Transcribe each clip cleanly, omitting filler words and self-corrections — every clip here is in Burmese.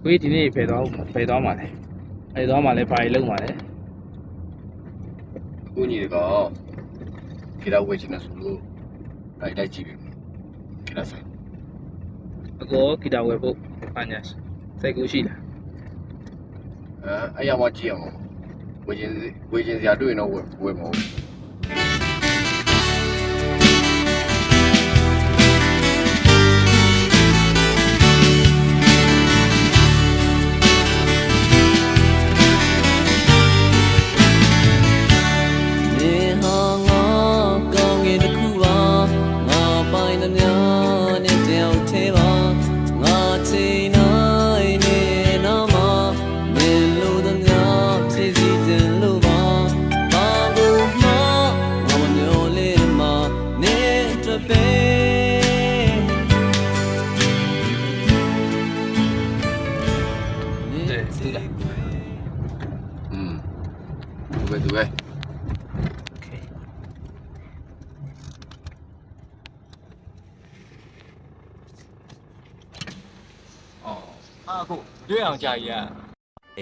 ကိုကြီးဒီနေ့ဖယ်သွားမှာလဲဖယ်သွားမှာလဲဘာတွေလုပ်မှာလဲ ကိုကြီးကတော့ခေတ္တဝယ်ချင်တယ်ဆိုလို့တိုက်ကြည့်ပြီခေတ္တဆိုင် အကောဂီတာဝယ်ဖို့ဘာညာစိတ်ကူးရှိလား အဲ့ရမှကြည့်ရမှာဝယ်ချင်စရာတွေ့ရင်တော့ဝယ်မဟုတ် သူပဲ အခုတွေ့အောင်ကြာကြီးอ่ะ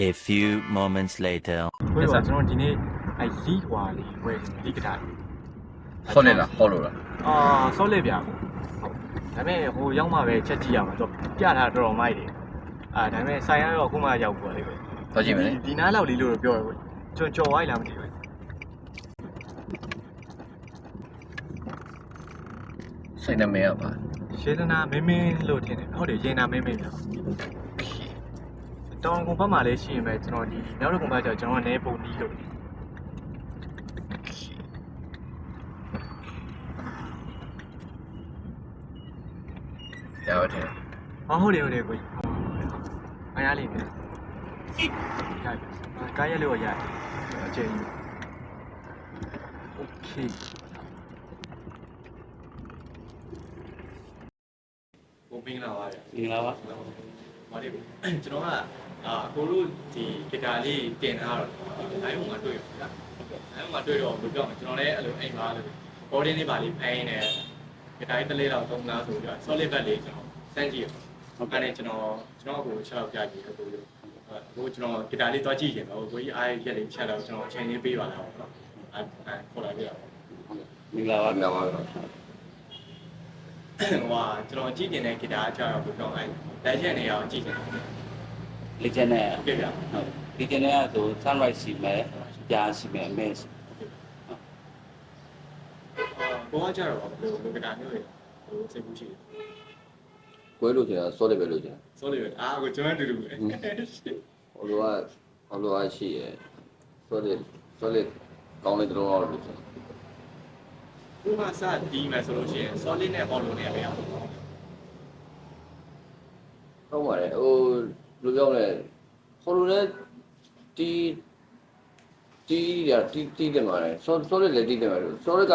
A few moments later ဘယ်ဆိုကျွန်တော်ဒီနေ့အဲလီဟွာလေးဝယ်လီကတာကြီး ဆော့နေလားဟောလို့လား ဆော့လက်ပြဟုတ်ဒါပေမဲ့ဟိုရောက်မှပဲချက်ကြည့်ရမှာတော့ပြထားတော်တော်မိုက်တယ်ဒါပေမဲ့ဆိုင်ရတော့အခုမှရောက်ပေါ်လေးပဲ သွားကြည့်မယ်လေ ဒီနားလောက်လေးလို့ပြောရဘူးကျွန်တော်ကြော်ဝိုင်းလာမသိဘူး စိတ်နဲ့မရပါ ရှေဒနာမင်းမင်းလို့ထင်တယ်ဟုတ်တယ်ရင်နာမင်းမင်းပြောတောင်ကုန်ဘက်မှာလည်းရှိရင်ပဲကျွန်တော်ဒီနောက်တစ်ကုန်ဘက်ကျကျွန်တော်ကနေပုံနီးလို့ရပါတယ် ဟုတ်တယ်ကိုကြီးအားရလိမ့်မယ်ကားရလို့ရတယ်အကျဉ်းโอเคဘုံပင်းလာပါဗျာ မင်္ဂလာပါ မာလေးကျွန်တော်ကအကိုတို့ဒီဂီတာလေးတင်ထားတော့အဲ့ဟိုမှာတွေ့ရဗျာအဲ့ဟိုမှာတွေ့တော့ဘယ်ပြောမလဲကျွန်တော်လည်းအဲ့လိုအိမ်မှာလို့ boarding လေးပါလေးဖိုင်းနေဂီတာလေးတစ်လေးတော့သုံးလားဆိုပြီးတော့ solid back လေးကျွန်တော်စမ်းကြည့်ရအောင်အဲ့ဒါနဲ့ကျွန်တော်ကို6လောက်ကြာကြည့်တော့ကိုကျွန်တော်ဂီတာလေးသွားကြည့်ရင်တော့ကိုကြီးအားရက်လေးချက်တော့ကျွန်တော်အချိန်လေးပေးပါလားပေါ့နော်ခေါ်လာပြရအောင် မင်္ဂလာပါ ငါပါ ဟိုကျွန်တော်ကြည့်နေတဲ့ဂီတာကြောက်တော့ဘယ်တော့အဲ့လက်ချက်နေအောင်ကြည့်နေတယ် လေကျန်နဲ့ ဟုတ်ကဲ့ဗျာ ဟုတ်လေကျန်နဲ့ဆို sunrise စီမယ်ကြာစီမယ်အမဲစီ ဘောကကြတော့ဘယ်လိုကတာမျိုးတွေဟိုစိတ်ကူးရှိတယ် ကွဲလို့ချင်တာဆော့တယ်ပဲလို့ချင် စိုးလေးပဲကိုကျွန်တော်တူတူပဲ ဟိုလိုကရှိရယ်ဆော့တယ်ကောင်းတဲ့တော့လို့ချင် ခုမှစဒီမယ်ဆိုလို့ရှိရင် solid နဲ့ hollow နဲ့ပဲအောင် ဟုတ်ပါတယ်ဟိုလိုပြောလဲဟိုလိုလဲတီးတယ်မှာလဲဆော့တယ်လည်းတီးတယ်မှာလို့ဆော့တယ်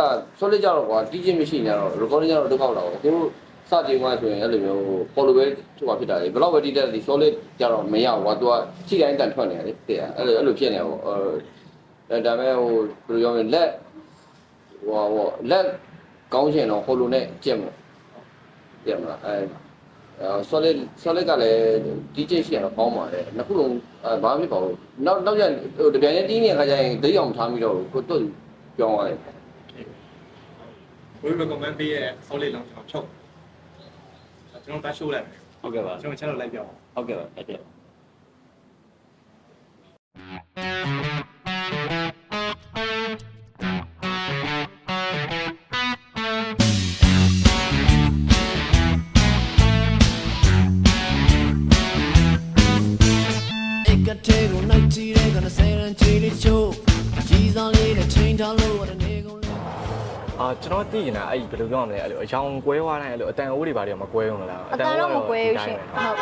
ကြတော့ကွာတီးချင်းမရှိနေတော့ recording ကြတော့ဒုက္ခတော့သူတို့စတင်သွားဆိုရင်အဲ့လိုမျိုးဟိုလိုပဲသူ့မှာဖြစ်တာလေဘယ်တော့ပဲတီးတဲ့ဒီ solid ကြတော့မရဘူးကွာသူကချိတိုင်းတန်ထွက်နေတယ်လေတဲ့အဲ့လိုဖြစ်နေပေါ့ဒါပေမဲ့ဟိုဘယ်လိုပြောမလဲလက်ကောင်းချင်တော့ဟိုလိုနဲ့ကြက်မှာကြက်မှာsolid ကလည်း DJ ရှိရတော့ကောင်းပါတယ်နှစ်ခုလုံးဘာမှမဖြစ်ပါဘူးနောက်ကျဟိုတပြိုင်တည်းတီးနေတဲ့ခါကျရင်ဒိတ်အောင်ထားပြီးတော့ကိုတွတ်ပြောင်းသွားတယ် ဘယ်လို recommend ပေးရဲ့ solid လောက်ကျွန်တော်ချုပ်ကျွန်တော်တတ်ရှိုးလိုက်မယ် ဟုတ်ကဲ့ပါ ကျွန်တော်ချက်တော့လိုက်ပြအောင် ဟုတ်ကဲ့ပါအဲ့ဒါ table night tea they gonna say and chili show she's on it and change all over the nigga ကျွန်တော်သိနေတာအဲ့ဘယ်လိုပြောရမလဲအဲ့လိုအယောင်ကွဲသွားတိုင်းအဲ့လိုအတန်အိုးတွေဘာတွေမကွဲဘူးလား အတန်တော့မကွဲဘူးရှင်ဟုတ်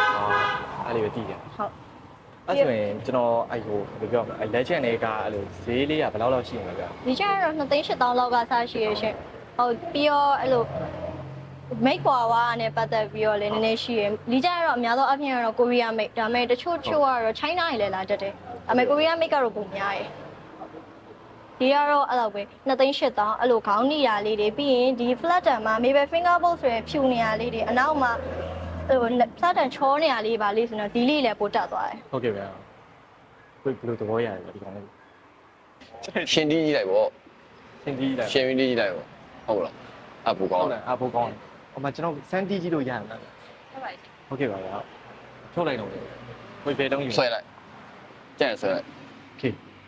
အဲ့လိုပဲသိတယ် ဟုတ် အဲ့ဆိုရင်ကျွန်တော်အဲ့ဟိုဘယ်လိုပြောမလဲ legend တွေကအဲ့လိုဈေးလေးကဘယ်လောက်ရှိနေလဲဗျာ ဒီကျတော့2,800,000လောက်ကစားရှိရရှင်ဟုတ်ပြီးတော့အဲ့လိုမိတ်ကွာဝါနဲ့ပတ်သက်ပြီးတော့လည်းနည်းနည်းရှိရလီကျတော့အများသောအပြင်ကတော့ကိုရီးယားမိတ်ဒါပေမဲ့တချို့ကတော့ China တွေလည်းလာတတ်တယ်ဒါပေမဲ့ကိုရီးယားမိတ်ကတော့ပုံများရယ်ဒီကတော့အဲ့လိုပဲ2,800,000အဲ့လိုခေါင်းနီရာလေးတွေပြီးရင်ဒီ flat တံမှာ Maybell finger bowl ဆိုရယ်ဖြူနေရာလေးတွေအနောက်မှာ စားတန်ချောနေရလေးပါလေးဆိုတော့ဒီလေးလည်းပိုတက်သွားတယ် ဟုတ်ကဲ့ဗျာကိုဘယ်လိုသဘောရတယ်ဒီကောင်လေး ရှင်တီးကြီးလိုက်ပေါ့ သင်တီးလိုက် ရှင်တီးကြီးလိုက်ပေါ့ဟုတ်လားအပူကော ဟု င်း တ်လားအဖိုးကောင်းတယ်ဟိုမှာကျွန်တော်စမ်းတီးကြည့်လို့ရမှာ ဟုတ်ပါပြီ ဟုတ်ကဲ့ပါဗျာထုတ်လိုက်တော့ဝေဘယ်တုံးယူ ဆွဲလိုက်ကြက်ဆွဲလိုက် โอเค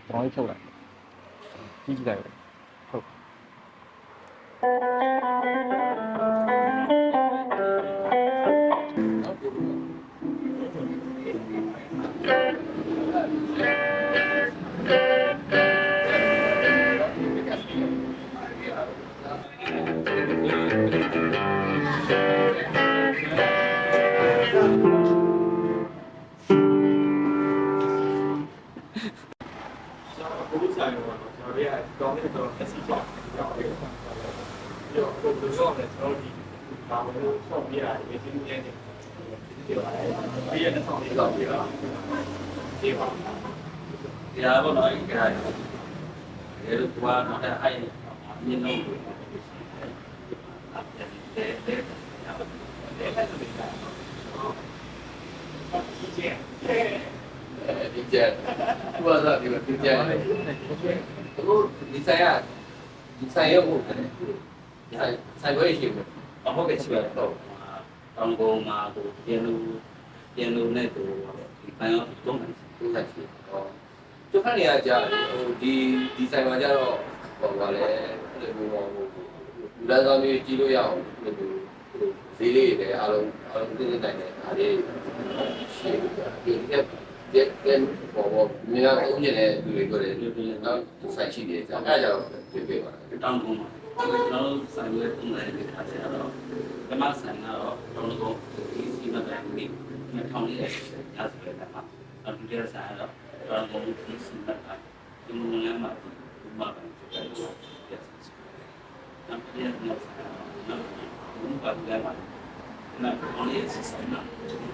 ကျွန်တော်လေးထုတ်လိုက်ကြည့်လိုက်ဟုတ် ဘုရားဆိုင်တော့ကျွန်တော်ရဲ့ကောင်းတဲ့တော့အစီအစဉ်ကြောင်းလေးကိုပြောဘယ်လိုလုပ်လဲကျွန်တော်ဒီဘာလို့ဆော့ပြရတယ်ဒီနေ့နေဒီရဲ့တစ်ဆောင်လေးတော့ပြရဒီပါ ဒီဟာဘောနော်ဒီကရဲတို့ကွာတော့အဲ့မြင်လို့ဒီကြက်ဘုရားစားဒီမှာဒီကြက်အခုဒီဆိုင်ကဒီဆိုင်ရုပ်ဟုတ်တယ်ဆိုင်ဘယ်ရှိမလဲ အဟုတ်ကဲ့ရှိပါတော့တောင်ကုန်မှာကိုပြန်လို့နဲ့ကိုဒီပန်းရောသုံးတယ် ဒီဆိုင်ရှိဟောကျခဏနေရကြာဟိုဒီဆိုင်မှာကျတော့ဟောပါလေအဲ့လိုဟိုလူသားဆောင်မျိုးကြည့်လို့ရအောင်ဈေးလေးတွေအားလုံးသိနေတိုင်းတယ်အားလေးရှိတယ်ဒီဘောမြန်မာအုံးကျင်တဲ့လူတွေပြောတယ်နောက်ဆိုင်ရှိတယ်ကြာအဲ့ကြောင့်ပြေးပါ တောင်ကုန်မှာကျွန်တော်ဆိုင်ရွက်သုံးတယ်ဒီခါကျတော့ဓမ္မဆိုင်ကတော့တောင်ကုန်ဒီစီမံကိန်းကြီး2000လေးရစခဲ့တာပါအခုဒီဆိုင်တော့တောင်ကုန်ဒီစီမံကိန်းဒီလိုမျိုးမှာဒီမှာပဲဖြစ်တယ်နောက်ပြန်နောက်ဆိုင်နောက်ဘုံပါကြမှာနောက် only system နော်အဲ့ဒီလို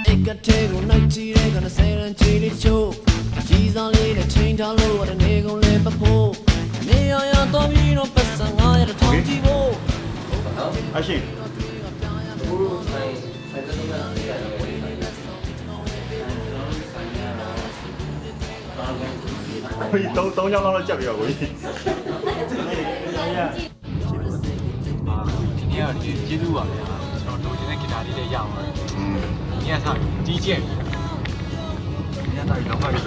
Ik had tegen nooit zie gonna say and chill it show. She's only the train down low and they gon' let the po. Me I don't you know person I the talk to you. အရှိ အခုဆိုင်ကတော့လည်းရတယ် ကိုကြီး3ကြောင်းလောက်ကြက်ပြီးတော့ကိုကြီးဒီနေ့ကကျေးဇူးပါဗျာကျွန်တော်လိုချင်တဲ့ဂီတာလေးလည်းရအောင်ပါညက်ထားကြီးကျက်ညက်ထားပြီးလုံးဝပြီး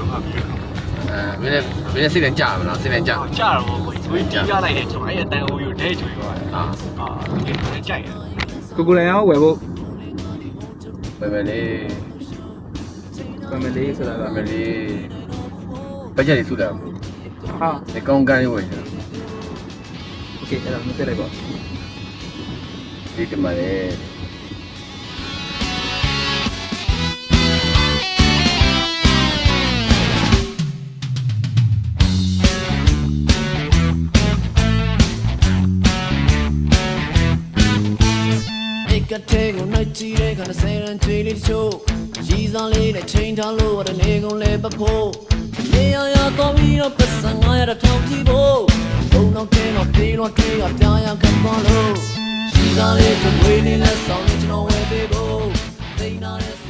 မင်းစိတ်နဲ့ကြာမလားစိတ်နဲ့ကြာ ကြာတော့ကိုကြီးကြီးကြလိုက်တယ်ကျွန်တော်အဲ့အတန်အိုးကိုဒဲချွေသွားတယ်ဒီလိုကြိုက်တယ် ကိုကိုလည်းရောဝယ်ဖို့ ပဲပဲလေး family ဆိုတာက ပဲပဲလေးဘတ်ဂျက်လေးစုတာ ဟာ ဒီကောင်းကန်းလေးဝယ်ချင် okay အဲ့ဒါမသိလိုက်ပါ ဒီတမလေး Ik had tegen nooit zie gonna say and chill it show. She's only the train down low and they gon' let the po. Me I don't you know person I the talk to you. Oh no can no pay no tree up down ya can follow. She's only the waiting less on it no where they go. They not as